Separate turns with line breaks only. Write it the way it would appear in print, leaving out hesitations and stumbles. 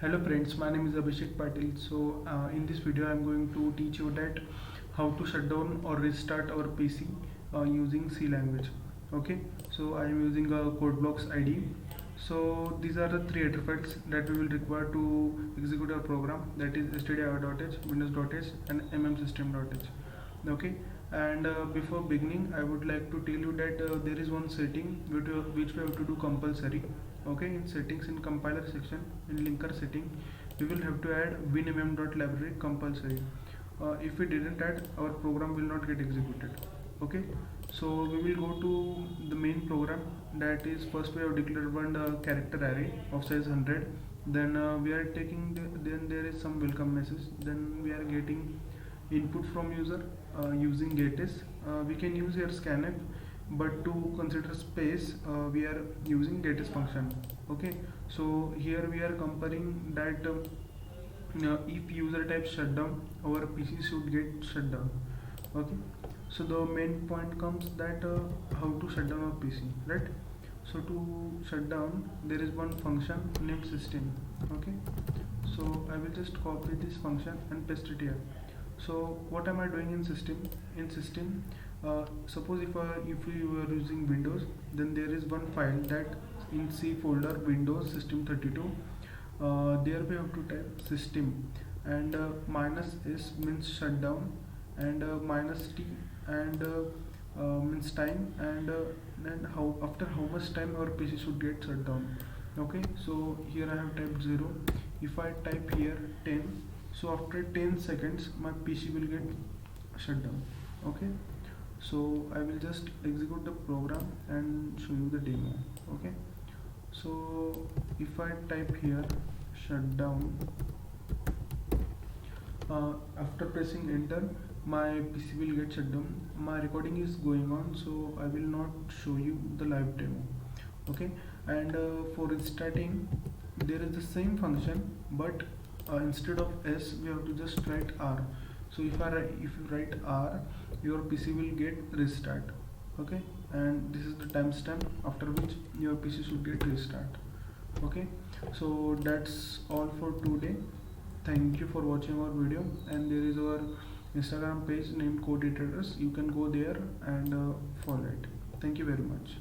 Hello friends, my name is Abhishek Patil. In this video I am going to teach you that how to shut down or restart our PC using C language. Okay, so I am using a CodeBlocks IDE. So these are the three artifacts that we will require to execute our program, that is stdio.h, windows.h and mmsystem.h. Okay, and before beginning I would like to tell you that there is one setting which we have to do compulsory. Okay, in settings, in compiler section, in linker setting, we will have to add winmm.library compulsory. If we didn't add, our program will not get executed. Okay, so we will go to the main program. That is, first we have declared one character array of size 100. Then we are taking then there is some welcome message. Then we are getting input from user using getIs. We can use here scanf, but to consider space we are using getIs function. Okay, so here we are comparing that if user type shutdown, our PC should get shut down. Okay, so the main point comes that how to shut down our PC, right? So to shut down, there is one function named system. Okay, so I will just copy this function and paste it here. So what am I doing in system? In system, suppose if you are using Windows, then there is one file that in C folder Windows System 32. There we have to type system, and minus s means shutdown, and minus t and means time, and then how after how much time our PC should get shut down. Okay, so here I have typed 0. If I type here 10, so after 10 seconds my PC will get shut down. Okay, so I will just execute the program and show you the demo. Okay, so if I type here shutdown, after pressing enter my PC will get shut down. My recording is going on, so I will not show you the live demo. Okay, and for restarting there is the same function, but instead of s we have to just write r. So if you write r, your PC will get restart. Okay, and this is the timestamp after which your PC should get restart. Okay, so that's all for today. Thank you for watching our video, and there is our Instagram page named Code Editors. You can go there and follow it. Thank you very much.